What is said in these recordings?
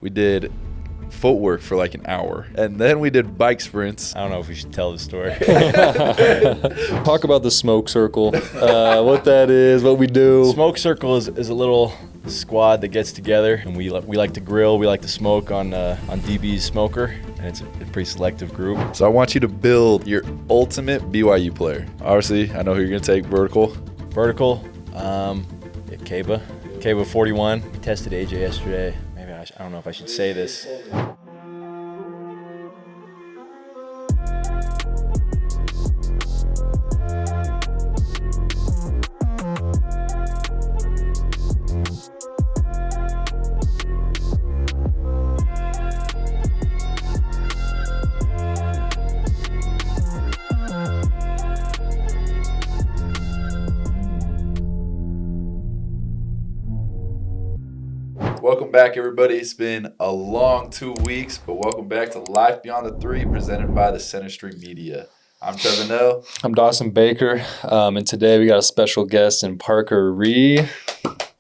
We did footwork for like an hour, and then we did bike sprints. I don't know if we should tell the story. Talk about the smoke circle, what that is, what we do. Smoke circle is a little squad that gets together, and we like to grill, we like to smoke on DB's smoker, and it's a pretty selective group. So I want you to build your ultimate BYU player. Obviously, I know who you're gonna take. Vertical. Kaba 41. We tested AJ yesterday. Maybe I don't know if I should say this. Welcome back, everybody. It's been a long 2 weeks, but welcome back to Life Beyond the Three, presented by the Center Street Media. I'm Trevor Nell. I'm Dawson Baker, and today we got a special guest in Parker Rhee.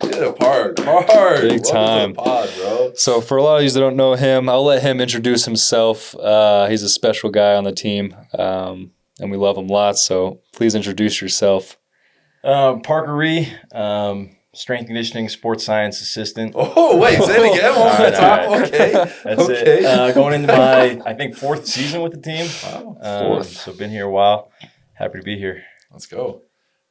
Yeah, Park. Big Welcome time. to the pod, bro. So for a lot of you that don't know him, I'll let him introduce himself. He's a special guy on the team, and we love him lots, so please introduce yourself. Parker Rhee, strength conditioning sports science assistant. Oh, wait, say it again one more time. Right. Okay. That's it. Going into my, I think, fourth season with the team. Wow, fourth. So been here a while. Happy to be here. Let's go.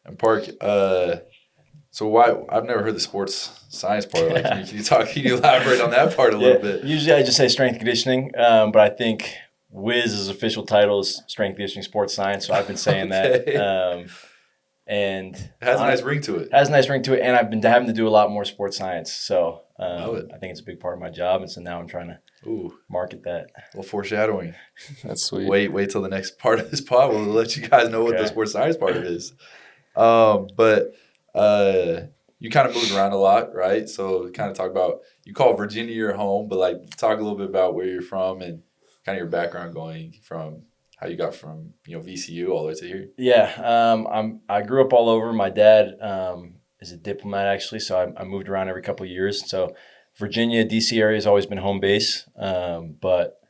And Park, so why? I've never heard the sports science part. Like, can you elaborate on that part a little bit? Usually I just say strength conditioning, but I think WIS's official title is strength conditioning sports science, so I've been saying that. And It has a nice ring to it. And I've been having to do a lot more sports science, so Love it. I think it's a big part of my job, and so now I'm trying to market that. A little foreshadowing. That's sweet. Wait till the next part of this pod. We'll let you guys know what the sports science part of it is. But you kind of moved around a lot, right? So kind of talk about, you call Virginia your home, but like talk a little bit about where you're from and kind of your background going from how you got from VCU all the way to here. Yeah, I grew up all over. My dad is a diplomat, actually, so I moved around every couple of years. So Virginia, D.C. area has always been home base, but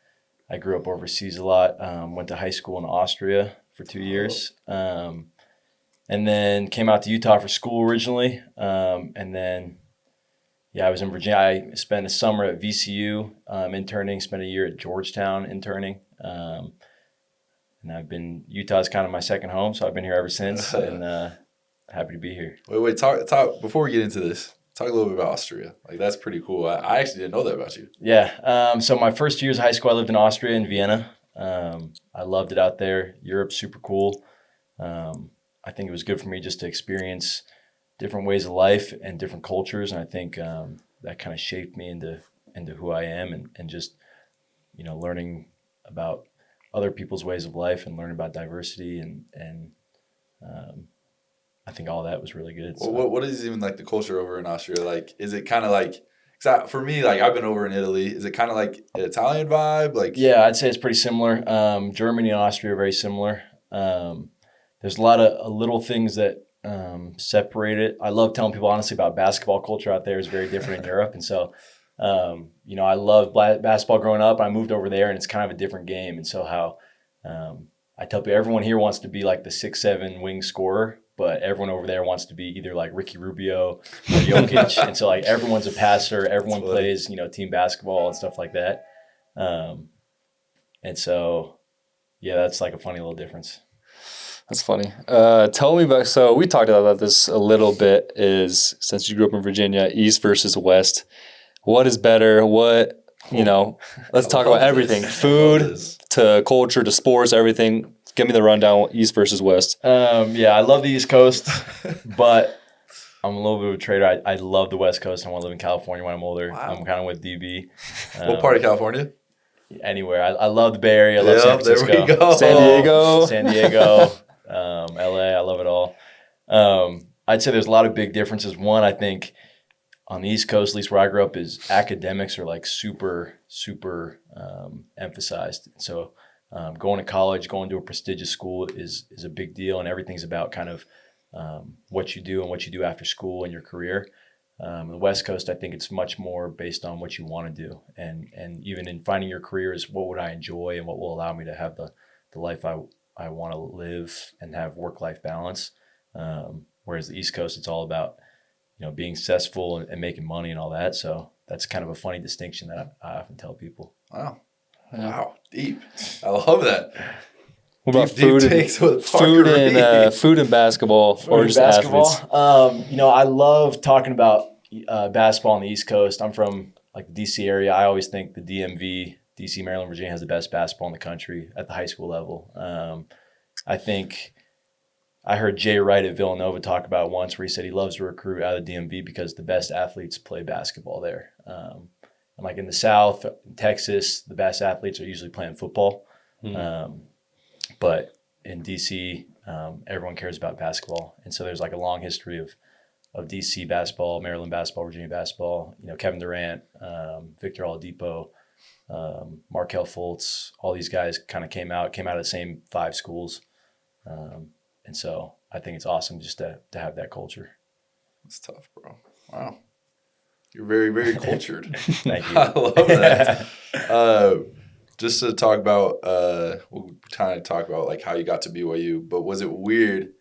I grew up overseas a lot. Went to high school in Austria for 2 years, and then came out to Utah for school originally, and then I was in Virginia. I spent a summer at VCU interning, spent a year at Georgetown interning. And Utah's kind of my second home, so I've been here ever since, and happy to be here. Wait, talk before we get into this. Talk a little bit about Austria. Like, that's pretty cool. I actually didn't know that about you. Yeah. So my first years of high school, I lived in Austria in Vienna. I loved it out there. Europe's super cool. I think it was good for me just to experience different ways of life and different cultures, and I think that kind of shaped me into who I am, and just learning about other people's ways of life and learning about diversity, and I think all that was really good. So. What is even like the culture over in Austria? Like, is it kind of like, for me, like I've been over in Italy, is it kind of like an Italian vibe? Like, yeah, I'd say it's pretty similar. Germany and Austria are very similar. There's a lot of little things that separate it. I love telling people honestly about basketball culture out there is very different in Europe, and so. I loved basketball growing up. I moved over there, and it's kind of a different game. And so how I tell people, everyone here wants to be like the 6'7" wing scorer, but everyone over there wants to be either like Ricky Rubio or Jokic. And so like everyone's a passer, everyone plays team basketball and stuff like that. And so that's like a funny little difference. That's funny. Tell me about, so we talked about this a little bit, is since you grew up in Virginia, East versus West. What is better? Let's talk about everything. Food to culture to sports, everything. Give me the rundown, East versus West. I love the East Coast, but I'm a little bit of a traitor. I love the West Coast. I want to live in California when I'm older. Wow. I'm kind of with DB. What part of California? Anywhere. I love the Bay Area. I love San Francisco. There we go. San Diego. LA. I love it all. I'd say there's a lot of big differences. One, I think, on the East Coast, at least where I grew up, is academics are like super, super emphasized. So going to college, going to a prestigious school is a big deal, and everything's about kind of what you do and what you do after school and your career. The West Coast, I think it's much more based on what you want to do, and even in finding your career is what would I enjoy and what will allow me to have the life I want to live and have work-life balance. Whereas the East Coast, it's all about being successful and making money and all that. So that's kind of a funny distinction that I often tell people. Wow. Wow. Deep. I love that. What about food and basketball, or just basketball? Athletes? I love talking about basketball on the East Coast. I'm from like the DC area. I always think the DMV, DC, Maryland, Virginia has the best basketball in the country at the high school level. I think I heard Jay Wright at Villanova talk about once where he said he loves to recruit out of the DMV because the best athletes play basketball there. And like in the South, in Texas, the best athletes are usually playing football. But in DC, everyone cares about basketball. And so there's like a long history of DC basketball, Maryland basketball, Virginia basketball. Kevin Durant, Victor Oladipo, Markelle Fultz, all these guys kind of came out of the same 5 schools. And so I think it's awesome just to have that culture. It's tough, bro. Wow. You're very, very cultured. Thank you. I love that. Just to talk about, we'll kind of talk about like how you got to BYU, but was it weird?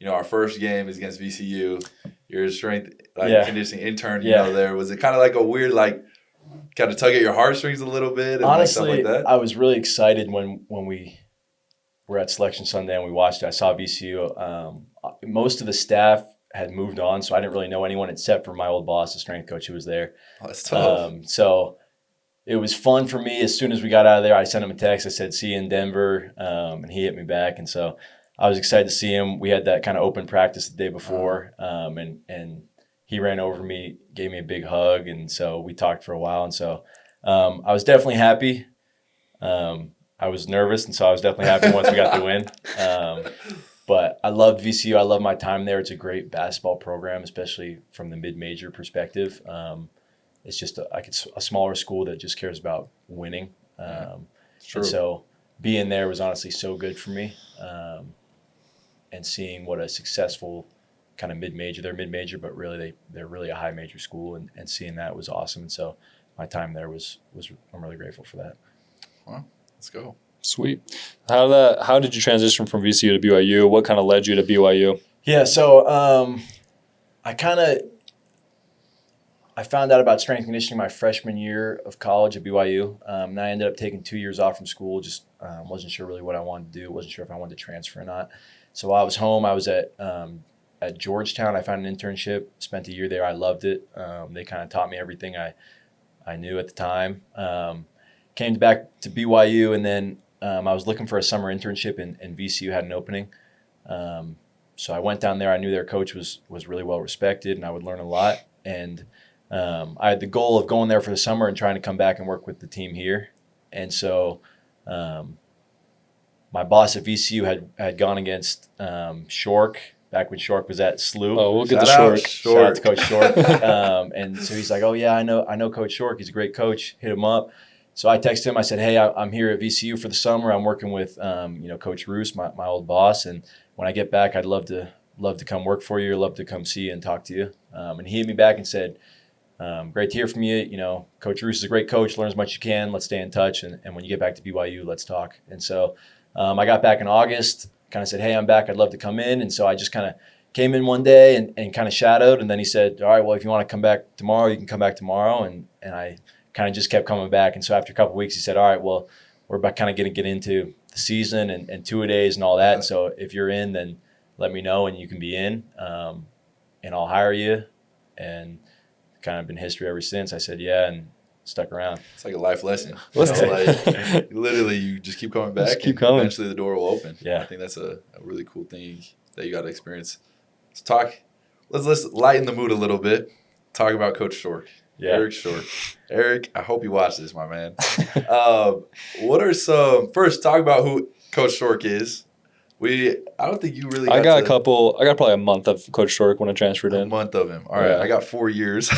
Our first game is against VCU. Your strength, conditioning intern, there. Was it kind of like a weird, like, kind of tug at your heartstrings a little bit? And honestly, stuff like that? I was really excited when we were at Selection Sunday and we watched it. I saw VCU. Most of the staff had moved on, so I didn't really know anyone except for my old boss, the strength coach who was there. Oh, that's tough. So it was fun for me. As soon as we got out of there, I sent him a text. I said, "See you in Denver," and he hit me back. And so I was excited to see him. We had that kind of open practice the day before, and he ran over to me, gave me a big hug, and so we talked for a while. And so I was definitely happy. I was nervous, and so I was definitely happy once we got the win. But I loved VCU. I love my time there. It's a great basketball program, especially from the mid-major perspective. It's just a smaller school that just cares about winning. And so being there was honestly so good for me. And seeing what a successful kind of mid-major, they're mid-major, but really they're really a high major school, and seeing that was awesome. And so my time there was I'm really grateful for that. Wow, let's go. Sweet. How did you transition from VCU to BYU? What kind of led you to BYU? Yeah, so I found out about strength and conditioning my freshman year of college at BYU. And I ended up taking 2 years off from school. Just wasn't sure really what I wanted to do. Wasn't sure if I wanted to transfer or not. So while I was home, I was at Georgetown. I found an internship. Spent a year there. I loved it. They kind of taught me everything I knew at the time. Came back to BYU, and then I was looking for a summer internship, and VCU had an opening. So I went down there. I knew their coach was really well respected, and I would learn a lot. And I had the goal of going there for the summer and trying to come back and work with the team here. And so my boss at VCU had gone against Shork back when Shork was at SLU. Oh, we'll get to Shork. Shout out to Coach Shork. And so he's like, "Oh yeah, I know Coach Shork. He's a great coach. Hit him up." So I texted him. I said, "Hey, I'm here at VCU for the summer. I'm working with Coach Roos, my old boss, and when I get back, I'd love to come work for you. I'd love to come see you and talk to you." And he hit me back and said, "Great to hear from you. Coach Roos is a great coach. Learn as much as you can. Let's stay in touch. And when you get back to BYU, let's talk." And so I got back in August, kind of said, "Hey, I'm back. I'd love to come in." And so I just kind of came in one day and kind of shadowed. And then he said, "All right, well, if you want to come back tomorrow, you can come back tomorrow." And I kind of just kept coming back. And so after a couple of weeks, he said, "All right, well, we're about kind of going to get into the season and two-a-days and all that. And so if you're in, then let me know and you can be in, and I'll hire you." And kind of been history ever since. I said, yeah, and stuck around. It's like a life lesson. Literally, you just keep coming back, keep coming. Eventually the door will open. Yeah, I think that's a really cool thing that you got to experience. Let's lighten the mood a little bit. Talk about Coach Shork. Yeah. Eric Shork. Eric, I hope you watch this, my man. First, talk about who Coach Shork is. I don't think you really I got probably a month of Coach Shork when I transferred in. A month of him. All right. I got 4 years.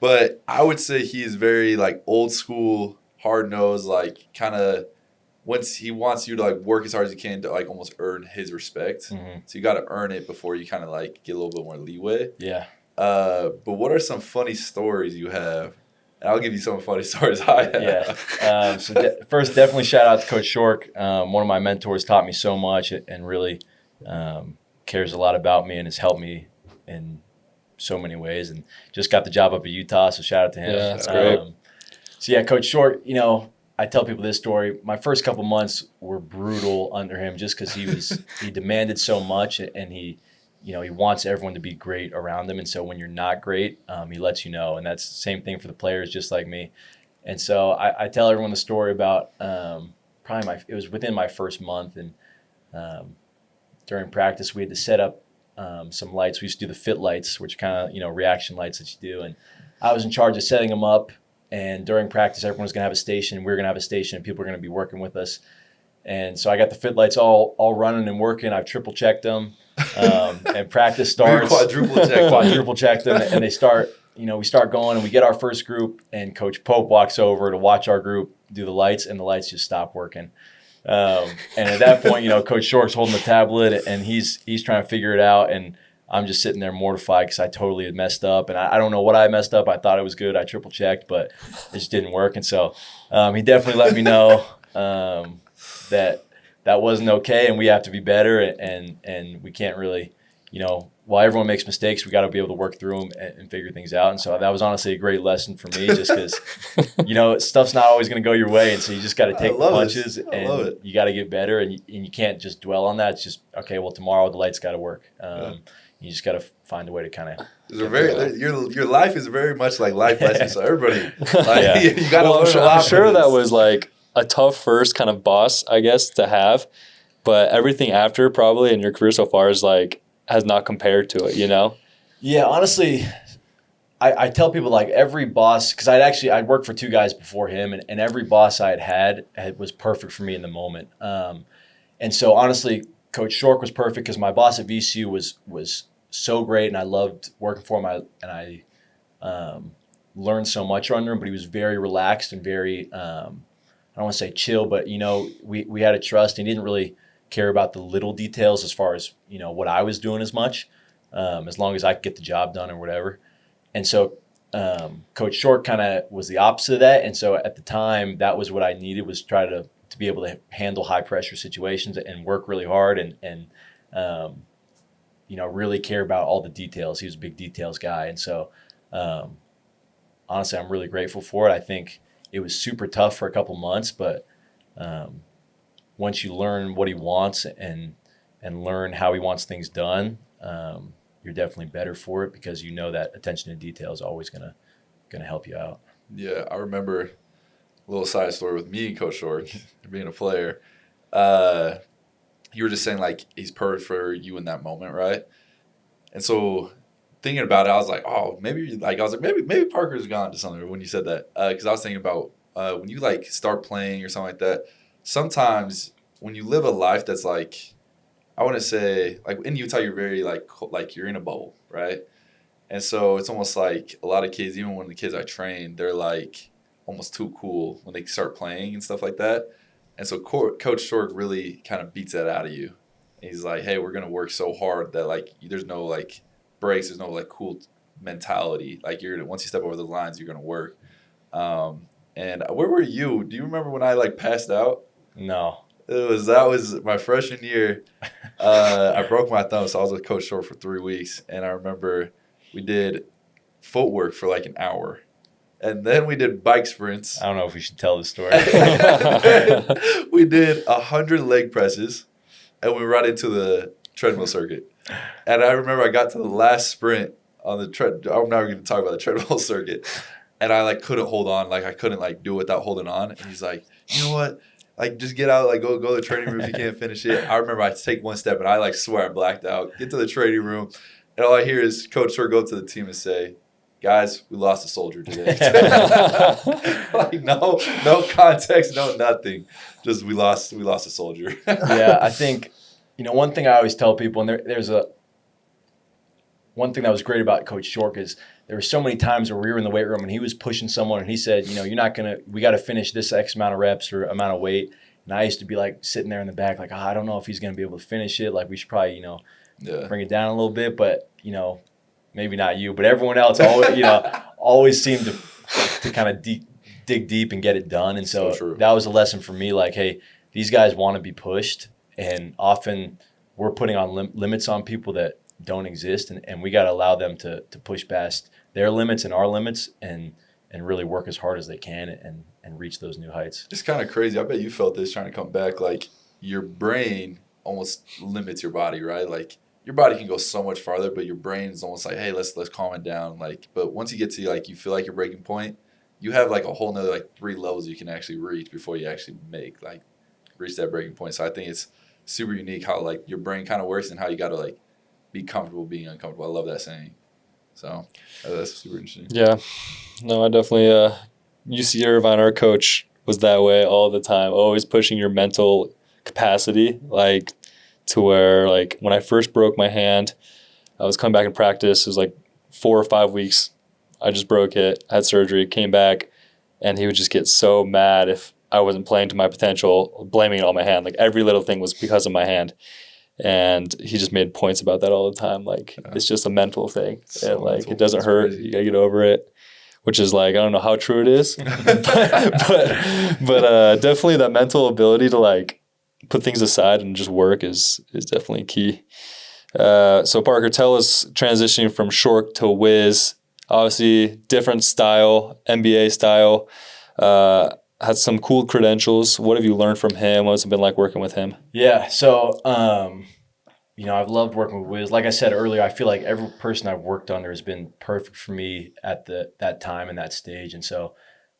But I would say he's very like old school, hard nosed, like kind of once he wants you to like work as hard as you can to like almost earn his respect. Mm-hmm. So you got to earn it before you kind of like get a little bit more leeway. Yeah. But what are some funny stories you have? And I'll give you some funny stories I have. Yeah. First, definitely shout out to Coach Shork. One of my mentors taught me so much and really cares a lot about me and has helped me in so many ways. And just got the job up at Utah, so shout out to him. Yeah, that's great. Coach Shork, I tell people this story. My first couple months were brutal under him just because he demanded so much and he wants everyone to be great around him. And so when you're not great, he lets you know. And that's the same thing for the players, just like me. And so I tell everyone the story about it was within my first month. And during practice, we had to set up some lights. We used to do the fit lights, which kind of, reaction lights that you do. And I was in charge of setting them up. And during practice, everyone was going to have a station. We were going to have a station, and people were going to be working with us. And so I got the fit lights all running and working. I've triple checked them. And practice starts. Quadruple checked them. And they start, we start going, and we get our first group, and Coach Pope walks over to watch our group do the lights, and the lights just stop working. And at that point, Coach Shork's holding the tablet, and he's trying to figure it out. And I'm just sitting there mortified because I totally had messed up. And I don't know what I messed up. I thought it was good. I triple checked, but it just didn't work. And so he definitely let me know that wasn't okay and we have to be better. And we can't really, while everyone makes mistakes, we got to be able to work through them and figure things out. And so that was honestly a great lesson for me just because, stuff's not always going to go your way. And so you just got to take the punches and you got to get better. And you can't just dwell on that. It's just, okay, well, tomorrow the lights got to work. You just got to find a way to kind of. Your life is very much like life lessons. So everybody, you got to learn a lot. I'm sure that was like a tough first kind of boss, I guess, to have, but everything after probably in your career so far is like has not compared to it. Yeah, honestly, I tell people like every boss because I'd worked for two guys before him, and every boss I had was perfect for me in the moment. And so honestly, Coach Shork was perfect because my boss at VCU was so great, and I loved working for him. I learned so much under him, but he was very relaxed and very, I don't want to say chill, but, we had a trust. He didn't really care about the little details as far as, what I was doing as much, as long as I could get the job done or whatever. And so Coach Shork kind of was the opposite of that. And so at the time, that was what I needed was try to be able to handle high pressure situations and work really hard and really care about all the details. He was a big details guy. And so, honestly, I'm really grateful for it. I think it was super tough for a couple months, but once you learn what he wants and learn how he wants things done, you're definitely better for it because that attention to detail is always gonna help you out. Yeah, I remember a little side story with me and Coach Shork being a player. You were just saying like he's perfect for you in that moment, right? And so thinking about it, I was like, oh, maybe Parker's gone to something when you said that because I was thinking about when you like start playing or something like that. Sometimes when you live a life that's like, I want to say like in Utah, you're very like you're in a bubble, right? And so it's almost like a lot of kids, even when the kids I train, they're like almost too cool when they start playing and stuff like that. And so Coach Shork really kind of beats that out of you. And he's like, hey, we're going to work so hard that like there's no like breaks, there's no like cool mentality. Like once you step over the lines, you're going to work. And where were you? Do you remember when I like passed out? No. That was my freshman year. I broke my thumb, so I was with Coach Shork for 3 weeks. And I remember we did footwork for like an hour. And then we did bike sprints. I don't know if we should tell this story. We did 100 leg presses, and we ran into the treadmill circuit. And I remember I got to the last sprint on the I'm not going to talk about the treadmill circuit. And I like couldn't hold on. Like I couldn't like do it without holding on. And he's like, you know what? Like just get out. Like go to the training room if you can't finish it. I remember I take one step, and I like swear I blacked out. Get to the training room, and all I hear is Coach Shork go to the team and say, guys, we lost a soldier today. Like no context, no nothing. Just we lost a soldier. Yeah, I think one thing I always tell people, and there's one thing that was great about Coach Shork is there were so many times where we were in the weight room and he was pushing someone and he said, we got to finish this X amount of reps or amount of weight. And I used to be like sitting there in the back, like, I don't know if he's going to be able to finish it. Like, we should probably, bring it down a little bit. But, maybe not you, but everyone else always, always seemed to kind of dig deep and get it done. And so that was a lesson for me. Like, hey, these guys want to be pushed, and often we're putting on limits on people that don't exist, and we got to allow them to push past their limits and our limits, and really work as hard as they can and reach those new heights. It's kind of crazy. I bet you felt this trying to come back. Like, your brain almost limits your body, right? Like, your body can go so much farther, but your brain is almost like, hey, let's calm it down. Like, but once you get to, like, you feel like your breaking point, you have like a whole nother like 3 levels you can actually reach before you actually reach that breaking point. So I think it's super unique how like your brain kind of works and how you got to like be comfortable being uncomfortable. I love that saying. So that's super interesting. Yeah, no, I definitely. UC Irvine, our coach, was that way all the time, always pushing your mental capacity, like to where like when I first broke my hand, I was coming back in practice. It was like 4 or 5 weeks. I just broke it, had surgery, came back, and he would just get so mad if I wasn't playing to my potential, blaming it on my hand. Like every little thing was because of my hand. And he just made points about that all the time. Like it's just a mental thing. So and like mental. It doesn't hurt. Crazy. You gotta get over it. Which is like, I don't know how true it is. but definitely that mental ability to like put things aside and just work is definitely key. So Parker, tell us transitioning from Shork to Wiz. Obviously, different style, NBA style. Has some cool credentials. What have you learned from him? What's it been like working with him? Yeah, so, I've loved working with Wiz. Like I said earlier, I feel like every person I've worked under has been perfect for me at that time and that stage. And so,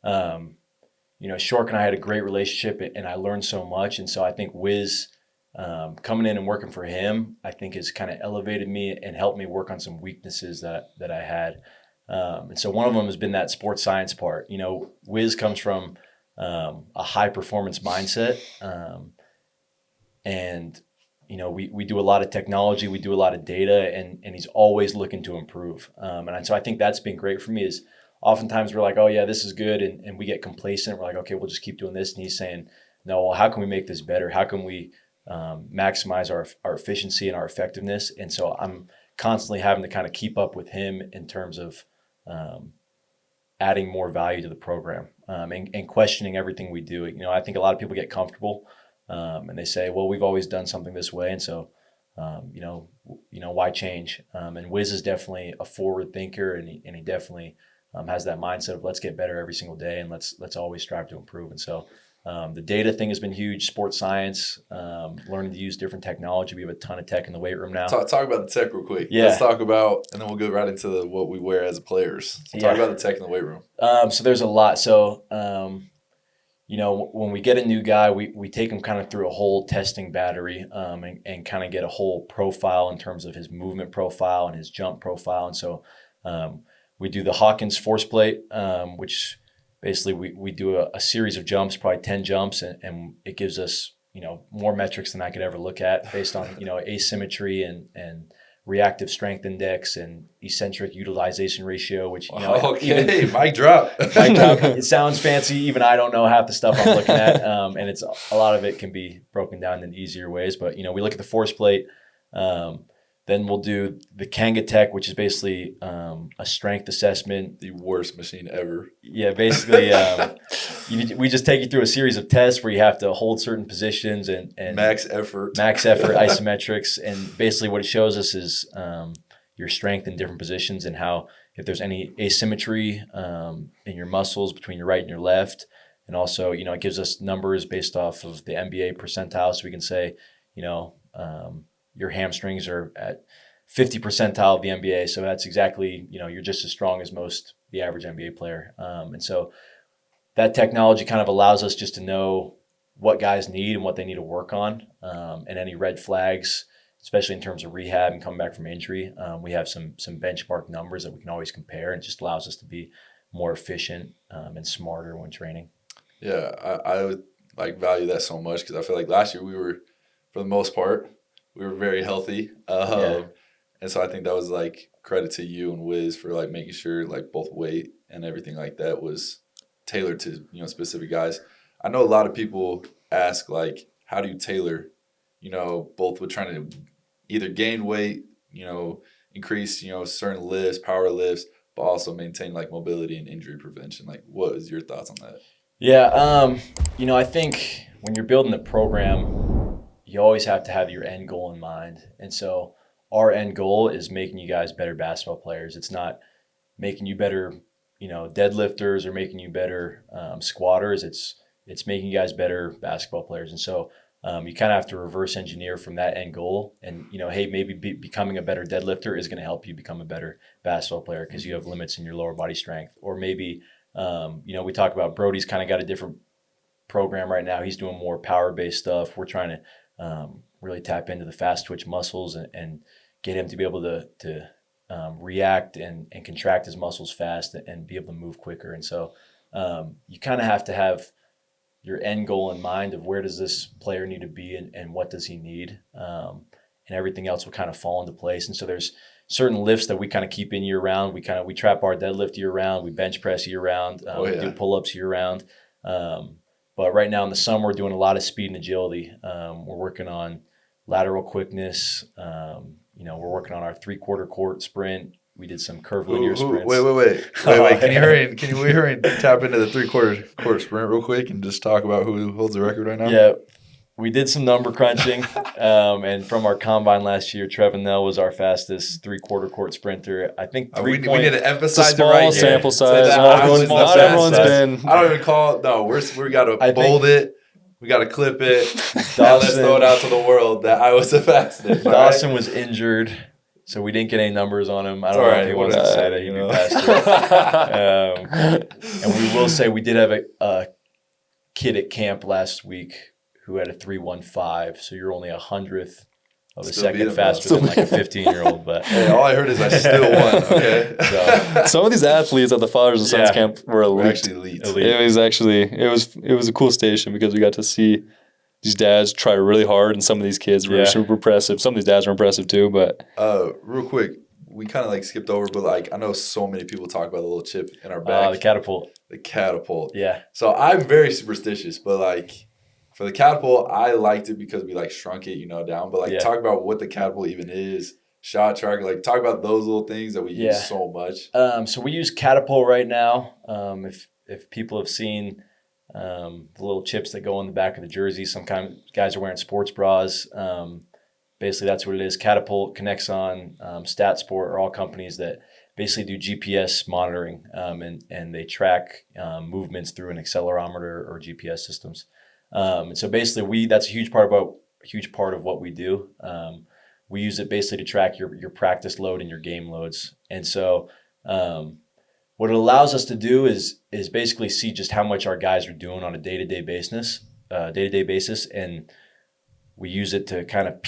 Shork and I had a great relationship, and I learned so much. And so I think Wiz coming in and working for him, I think has kind of elevated me and helped me work on some weaknesses that I had. And so one of them has been that sports science part. Wiz comes from a high performance mindset. And we do a lot of technology, we do a lot of data, and he's always looking to improve. And so I think that's been great for me is oftentimes we're like, oh yeah, this is good. And we get complacent. We're like, okay, we'll just keep doing this. And he's saying, no, well, how can we make this better? How can we maximize our efficiency and our effectiveness? And so I'm constantly having to kind of keep up with him in terms of adding more value to the program and questioning everything we do. I think a lot of people get comfortable and they say, well, we've always done something this way. And so, why change? And Wiz is definitely a forward thinker, and he definitely has that mindset of let's get better every single day, and let's always strive to improve. And so the data thing has been huge. Sports science, learning to use different technology. We have a ton of tech in the weight room now. Talk about the tech real quick. Yeah. Let's talk about, and then we'll go right into what we wear as players. So talk about the tech in the weight room. So there's a lot. So, when we get a new guy, we take him kind of through a whole testing battery and kind of get a whole profile in terms of his movement profile and his jump profile. And so we do the Hawkins force plate, which basically we do a series of jumps, probably 10 jumps, and it gives us, more metrics than I could ever look at based on, asymmetry and reactive strength index and eccentric utilization ratio, which, okay, mic drop. It sounds fancy. Even I don't know half the stuff I'm looking at. And it's a lot of it can be broken down in easier ways. But, we look at the force plate. Then we'll do the Kanga Tech, which is basically a strength assessment. The worst machine ever. Yeah, basically, we just take you through a series of tests where you have to hold certain positions and max effort isometrics. And basically what it shows us is your strength in different positions and how if there's any asymmetry in your muscles between your right and your left. And also, it gives us numbers based off of the NBA percentile. So we can say, your hamstrings are at 50 percentile of the NBA. So that's exactly, you're just as strong as the average NBA player. And so that technology kind of allows us just to know what guys need and what they need to work on and any red flags, especially in terms of rehab and coming back from injury. We have some benchmark numbers that we can always compare, and it just allows us to be more efficient and smarter when training. Yeah, I would value that so much because I feel like last year we were, for the most part, we were very healthy. And so I think that was credit to you and Wiz for making sure both weight and everything like that was tailored to, specific guys. I know a lot of people ask, like, how do you tailor, both with trying to either gain weight, increase, certain lifts, power lifts, but also maintain like mobility and injury prevention. Like, what is your thoughts on that? Yeah, I think when you're building the program, you always have to have your end goal in mind. And so our end goal is making you guys better basketball players. It's not making you better, deadlifters or making you better squatters. It's making you guys better basketball players. And so you kind of have to reverse engineer from that end goal. And, hey, maybe becoming a better deadlifter is going to help you become a better basketball player because you have limits in your lower body strength. Or maybe, we talk about Brody's kind of got a different program right now. He's doing more power-based stuff. We're trying to really tap into the fast twitch muscles and get him to be able to react and contract his muscles fast and be able to move quicker. And so you kind of have to have your end goal in mind of where does this player need to be and what does he need, and everything else will kind of fall into place. And so there's certain lifts that we kind of keep in year round. We trap our deadlift year round. We bench press year round. We do pull-ups year round. But right now in the summer, we're doing a lot of speed and agility. We're working on lateral quickness. We're working on our 3/4 court sprint. We did some curved linear sprints. Wait. Can we hurry and tap into the 3/4 court sprint real quick and just talk about who holds the record right now? Yeah, we did some number crunching. And from our combine last year, Trevin Nell was our fastest 3/4 court sprinter. I think we need to emphasize the right sample size. Not everyone's been. I don't even call it. No, we got to bold it. We got to clip it. Dawson, and let's throw it out to the world that I was the fastest. Dawson was injured, so we didn't get any numbers on him. I don't know if he wants to say that he'd be faster. And we will say we did have a kid at camp last week who had a 3:15, so you're only 100th of a second faster than like a 15-year-old. But hey, all I heard is I still won. Okay. So, some of these athletes at the Fathers and Sons camp were elite. Actually elite. It was a cool station because we got to see these dads try really hard, and some of these kids were super impressive. Some of these dads were impressive too. But real quick, we kind of like skipped over, but like I know so many people talk about the little chip in our back. The catapult. The catapult. Yeah. So I'm very superstitious, but like. For the catapult, I liked it because we like shrunk it, down. But like talk about what the catapult even is, shot tracker. Like talk about those little things that we use so much. So we use Catapult right now. If people have seen the little chips that go on the back of the jersey, some kind of guys are wearing sports bras. Basically, that's what it is. Catapult, Connexon, StatSport are all companies that basically do GPS monitoring and they track movements through an accelerometer or GPS systems. And so basically that's a huge part of what we do. We use it basically to track your practice load and your game loads. And so what it allows us to do is basically see just how much our guys are doing on a day-to-day basis. And we use it to kind of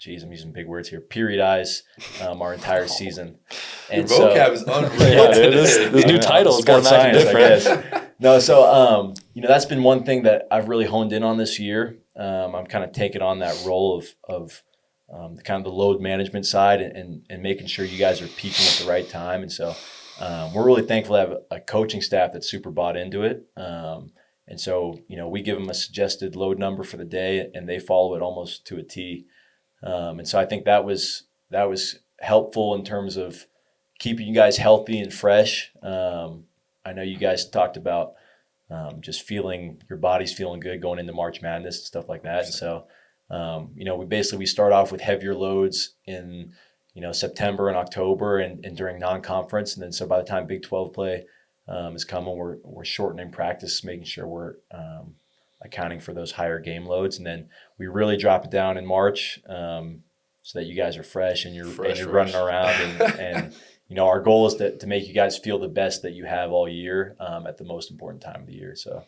I'm using big words here. Periodize our entire season. And your vocab is unreal. This new title has got science, I guess. No, so that's been one thing that I've really honed in on this year. I'm kind of taking on that role of kind of the load management side and making sure you guys are peaking at the right time. And so we're really thankful to have a coaching staff that's super bought into it. And so we give them a suggested load number for the day, and they follow it almost to a T. And so I think that was helpful in terms of keeping you guys healthy and fresh. I know you guys talked about just feeling your body's feeling good going into March Madness and stuff like that. And so, we start off with heavier loads in, September and October and during non-conference. And then so by the time Big 12 play is coming, we're shortening practice, making sure we're accounting for those higher game loads. And then we really drop it down in March so that you guys are fresh and you're running around and our goal is to make you guys feel the best that you have all year at the most important time of the year. So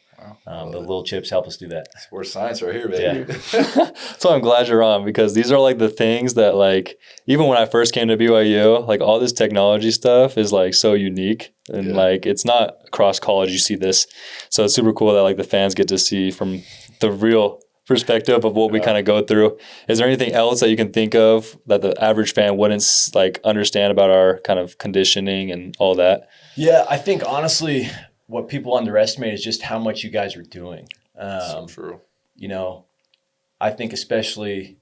the little chips help us do that. Sports science right here, baby. Yeah. So I'm glad you're on because these are like the things that like, even when I first came to BYU, like all this technology stuff is like so unique and like it's not across college you see this. So it's super cool that like the fans get to see from the real perspective of what we kind of go through. Is there anything else that you can think of that the average fan wouldn't like understand about our kind of conditioning and all that? Yeah, I think honestly, what people underestimate is just how much you guys are doing. So true. I think especially,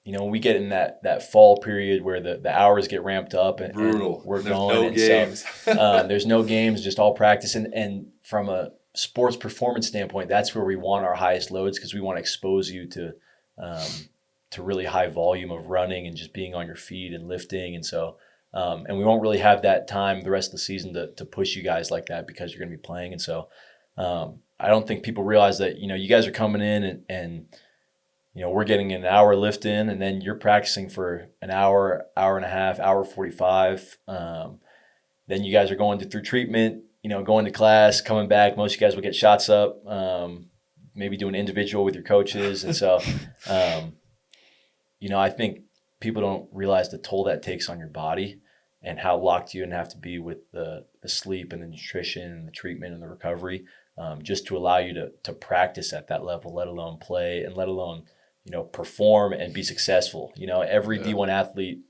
when we get in that fall period where the hours get ramped up and we're There's going. no games. There's no games, just all practice. And from a sports performance standpoint, that's where we want our highest loads because we want to expose you to really high volume of running and just being on your feet and lifting. And so, and we won't really have that time the rest of the season to push you guys like that because you're going to be playing. And so I don't think people realize that, you guys are coming in and we're getting an hour lift in and then you're practicing for an hour, hour and a half, hour 45. Then you guys are going through treatment, going to class, coming back. Most of you guys will get shots up, maybe do an individual with your coaches. And so, I think people don't realize the toll that takes on your body and how locked you have to be with the sleep and the nutrition and the treatment and the recovery, just to allow you to practice at that level, let alone play and let alone, perform and be successful. Every D1 athlete,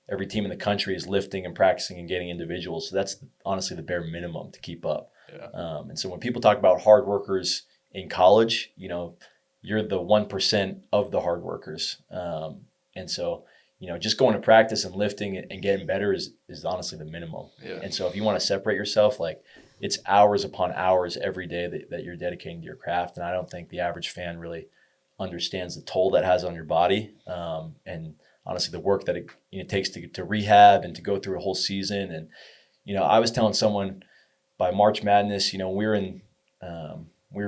every team in the country is lifting and practicing and getting individuals. So that's honestly the bare minimum to keep up. Yeah. And so when people talk about hard workers in college, you're the 1% of the hard workers. And so, just going to practice and lifting and getting better is honestly the minimum. Yeah. And so if you want to separate yourself, like it's hours upon hours every day that you're dedicating to your craft. And I don't think the average fan really understands the toll that has on your body. And honestly, the work that it takes to rehab and to go through a whole season. And, I was telling someone by March Madness, we were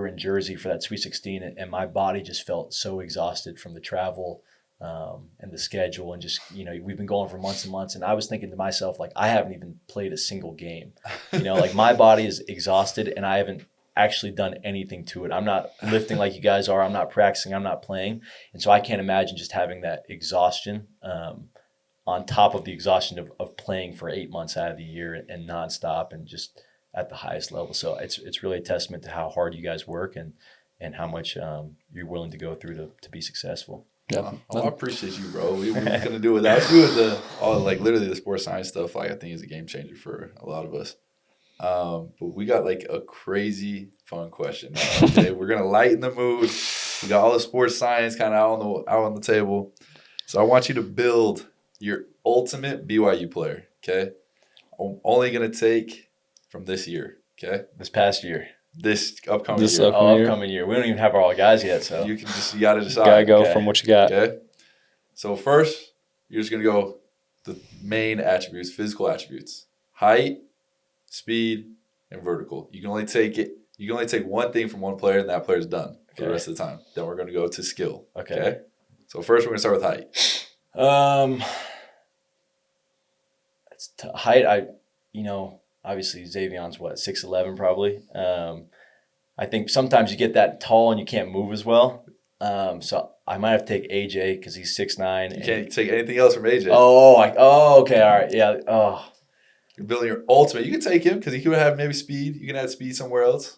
in Jersey for that Sweet 16 and my body just felt so exhausted from the travel and the schedule and just, we've been going for months and months. And I was thinking to myself, like, I haven't even played a single game, like my body is exhausted and I haven't actually done anything to it. I'm not lifting like you guys are. I'm not practicing. I'm not playing. And so I can't imagine just having that exhaustion on top of the exhaustion of playing for 8 months out of the year and nonstop and just at the highest level. So it's really a testament to how hard you guys work and how much you're willing to go through to be successul. Yeah. I appreciate you, bro. We couldn't do it without you. Literally the sports science stuff, I think is a game changer for a lot of us. But we got a crazy fun question now. Okay, we're gonna lighten the mood. We got all the sports science kind of out on the table. So I want you to build your ultimate BYU player. Okay, I'm only gonna take from this year. Okay, This past year. This upcoming year. Upcoming year. We don't even have all guys yet, so You gotta decide. Gotta go from what you got. Okay. So first, you're just gonna go the main attributes, physical attributes: height, speed, and vertical. You can only take one thing from one player, and that player's done for the rest of the time. Then we're gonna go to skill. Okay. So first, we're gonna start with height. Height. Obviously Xavion's 6'11" probably. I think sometimes you get that tall and you can't move as well. So I might have to take AJ because he's 6'9". You can't take anything else from AJ. Okay, all right, yeah. Oh, you're building your ultimate. You can take him because he could have maybe speed. You can add speed somewhere else.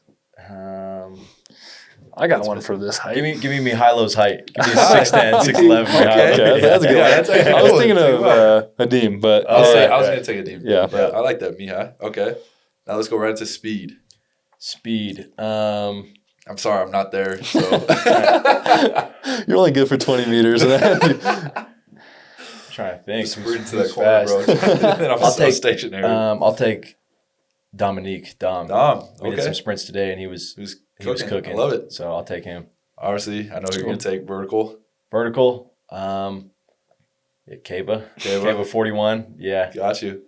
I got one for this height. Give me Mikhailo's height. Give me 6'10", 6'11". Okay, that's a good one. I was thinking of Adim, but I was going to take Adim. Yeah. I like that, Mihai. Okay. Now let's go right into speed. I'm sorry, I'm not there. So you're only good for 20 meters. I'm trying to think. Sprint to that corner, bro. Then I'm so stationary. I'll take Dominique. Dom. We did some sprints today, and he was cooking. I love it. So I'll take him. Obviously, I know who you're going to take. Vertical. Keba 41. Yeah. Got you.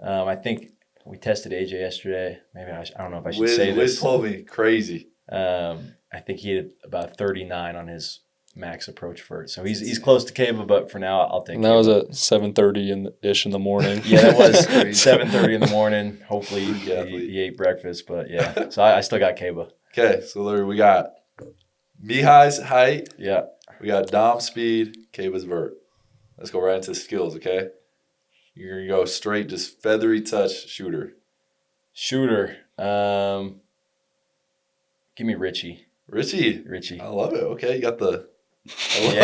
I think we tested AJ yesterday. Maybe I don't know if I should say this. Wiz told me crazy. I think he had about 39 on his max approach vert. So he's close to Keba, but for now I'll take. And that was at 7:30 ish in the morning. Yeah, that was 7:30 in the morning. Hopefully he ate breakfast, but yeah. So I still got Keba. Okay, so literally we got Mihai's height. Yeah. We got Dom's speed, Keba's vert. Let's go right into skills, okay? You're going to go straight, just feathery touch shooter. Give me Richie. Richie. I love it. Okay, you got the... It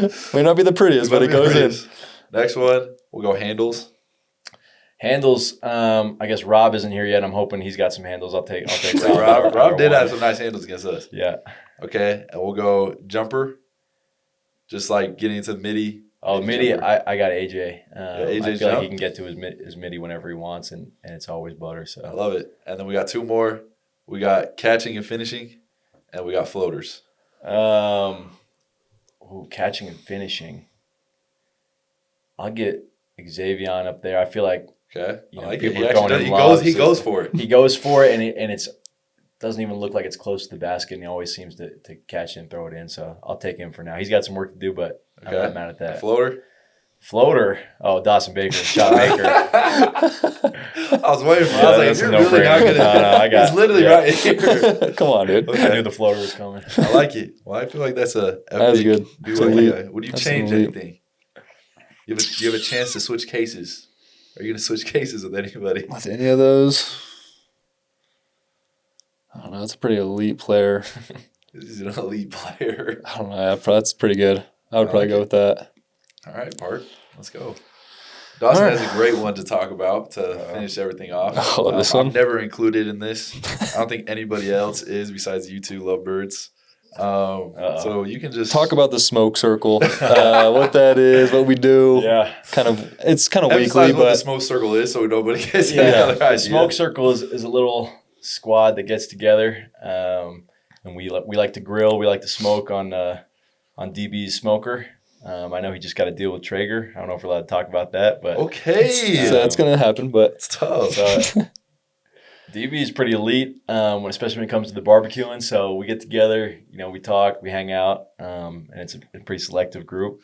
works. May not be the prettiest, but it goes in. Next one, we'll go handles. Handles. I guess Rob isn't here yet. I'm hoping he's got some handles. I'll take So Rob. Rob did have some nice handles against us. Yeah. Okay, and we'll go jumper. Just like getting into midi. Oh, midi. jumper. I got AJ. AJ I feel jump? like he can get to his midi whenever he wants, and it's always butter. I So love it. And then we got 2 more. We got catching and finishing, and we got floaters. Catching and finishing. I'll get Xavier up there. I feel like Okay, You know, I like it. people He, are going actually in does, lobs, he so- goes for it. he goes for it, and it's doesn't even look like it's close to the basket, and he always seems to catch it and throw it in. So I'll take him for now. He's got some work to do, but I'm Okay. not mad at that. Floater. Floater. Oh, Dawson Baker, shot maker. I was waiting for. Yeah, I was that's like, a "You're really not no-brainer. gonna." No, I got He's literally yeah. right here. Come on, dude. Okay. I knew the floater was coming. I like it. Well, I feel like that's a That's epic good. duo. That's elite. Yeah. Would you That's change elite. anything? You have a chance to switch cases. Are you gonna switch cases with anybody? With any of those, I don't know. That's a pretty elite player. He's an elite player. I don't know. That's pretty good. I would I probably like go it. with that. All right, Park. Let's go. Dawson All right. has a great one to talk about to finish everything off. Oh, this one? I'm never included in this. I don't think anybody else is besides you two lovebirds. So you can just Talk about the smoke circle, what that is, what we do. Yeah. It's kind of emphasize weekly, what the but smoke circle is, so nobody gets any Yeah. other The idea. smoke circle is a little squad that gets together, and we like to grill. We like to smoke on DB's smoker. I know he just got a deal with Traeger. I don't know if we're allowed to talk about that, but Okay, so that's gonna happen. But it's tough. So, DB is pretty elite, especially when it comes to the barbecuing. So we get together, we talk, we hang out, and it's a pretty selective group.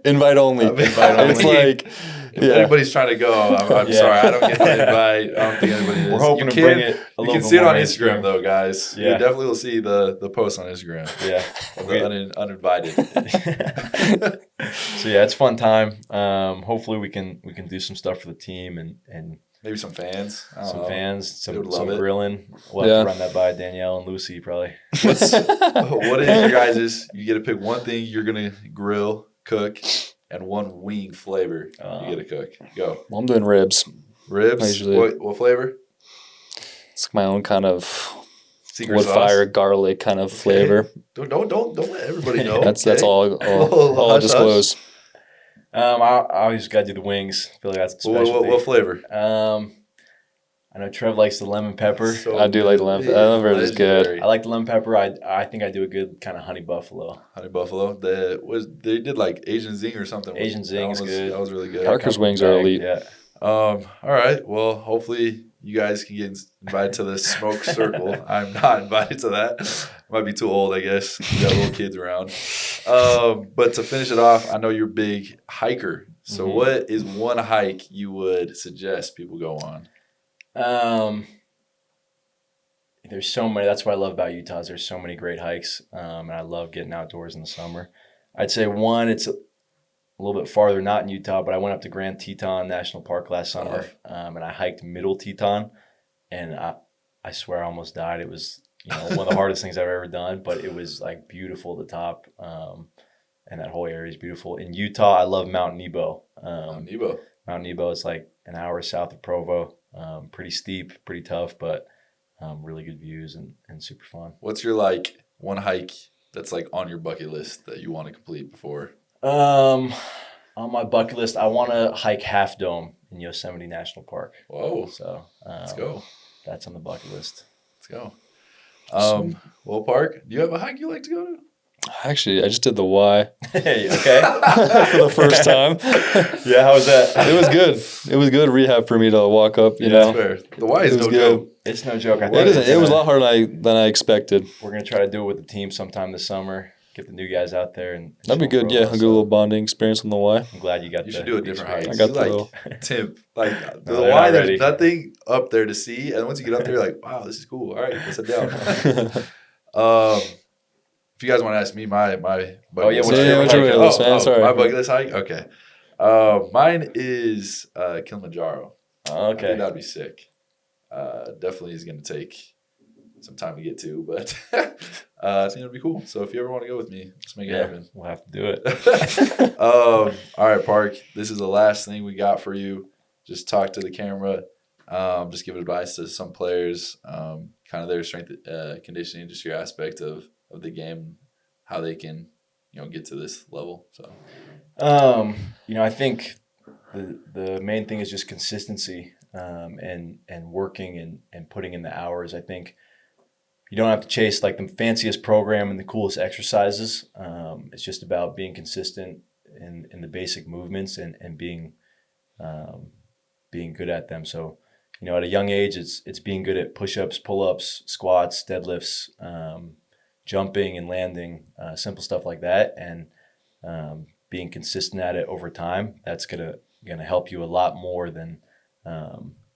invite only. Invite It's only. like, If yeah. anybody's trying to go, I'm Yeah. sorry, I don't get the invite. I don't think anybody is. We're hoping You to bring can- it a You little can bit see it more on mainstream. Instagram, though, guys. You Yeah. definitely will see the post on Instagram. Yeah. Of the uninvited. So yeah, it's a fun time. Hopefully we can do some stuff for the team and Maybe some fans. I don't some know. fans, They would some love it. grilling. We'll have to run that by Danielle and Lucy probably. What is your guys'? You get to pick one thing you're gonna grill, cook, and one wing flavor you get to cook. Go. Well, I'm doing ribs. Ribs. Usually- What flavor? It's my own kind of Secret wood sauce. fire, garlic kind of flavor. Don't let everybody know. That's okay? all I'll Hush, disclose. I always got to do the wings. I feel like that's the specialty. What flavor? I know Trev likes the lemon pepper. So I do like the lemon- good. lemon pepper is good. Legendary. I like the lemon pepper. I think I do a good kind of honey buffalo. Honey buffalo. They did like Asian zing or something. Asian zing is good. That was really good. Parker's wings are elite. Yeah. All right. Well, hopefully you guys can get invited to the smoke circle. I'm not invited to that. Might be too old, I guess. You got little kids around. But to finish it off, I know you're a big hiker. So Mhm. what is one hike you would suggest people go on? There's so many. That's what I love about Utah. Is there's so many great hikes, and I love getting outdoors in the summer. I'd say one. It's a little bit farther, not in Utah, but I went up to Grand Teton National Park last summer, and I hiked Middle Teton, and I swear I almost died. It was one of the hardest things I've ever done, but it was like beautiful at the top, and that whole area is beautiful. In Utah, I love Mount Nebo. Nebo. Mount Nebo is like an hour south of Provo. Pretty steep, pretty tough, but really good views and super fun. What's your one hike that's on your bucket list that you want to complete before? On my bucket list, I want to hike Half Dome in Yosemite National Park. Whoa. So Let's go. That's on the bucket list. Let's go. Well, Park, do you have a hike you like to go to? Actually, I just did the Y Hey, okay. for the first time. Yeah, how was that? It was good. It was good rehab for me to walk up. You That's know, fair. The Y is It was no good. joke. It's no joke. I it think isn't. It was a lot harder than I expected. we're gonna try to do it with the team sometime this summer. Get the new guys out there and That'd be show good. them Yeah, a Provo. good little bonding experience on the Y. I'm glad you got. You should do a different hike. I got You the little. Tim, No, the they're Y, not there's ready. nothing up there to see, and once you get up there, you're like, wow, this is cool. All right, let's sit down. If you guys want to ask me my bucket Oh, yeah, list what's hike- your bucket list, man? Sorry. my bucket list hike. Okay, mine is Kilimanjaro. I Okay. think that'd be sick. Definitely is going to take some time to get to, but I think it'd be cool. So if you ever want to go with me, let's make it Yeah, happen. we'll have to do it. All right, Park. This is the last thing we got for you. just talk to the camera, just give advice to some players, kind of their strength conditioning, just your aspect of the game, how they can, get to this level. So, I think the main thing is just consistency, and working and putting in the hours. I think you don't have to chase like the fanciest program and the coolest exercises. It's just about being consistent in the basic movements and being good at them. So, at a young age, it's being good at push-ups, pull-ups, squats, deadlifts, jumping and landing, simple stuff like that, and being consistent at it over time. That's gonna help you a lot more than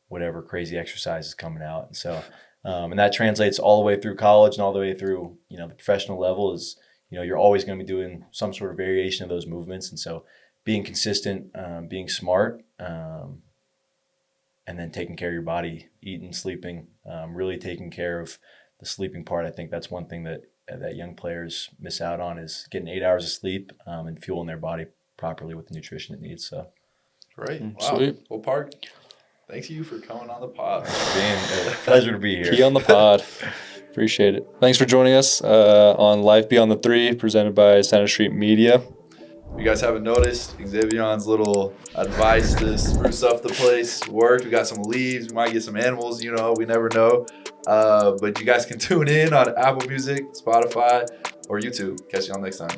whatever crazy exercise is coming out. And so, and that translates all the way through college and all the way through the professional level. Is you're always going to be doing some sort of variation of those movements. And so, being consistent, being smart, and then taking care of your body, eating, sleeping, really taking care of the sleeping part. I think that's one thing that young players miss out on, is getting 8 hours of sleep, and fueling their body properly with the nutrition it needs. So, great. Wow. Sweet. Well, Park, thanks you for coming on the pod. Being a pleasure to be here. Key on the pod. Appreciate it. Thanks for joining us on Life Beyond the Three, presented by Center Street Media. If you guys haven't noticed, Xavion's little advice to spruce up the place worked. We got some leaves. We might get some animals, we never know. But you guys can tune in on Apple Music, Spotify, or YouTube. Catch y'all next time.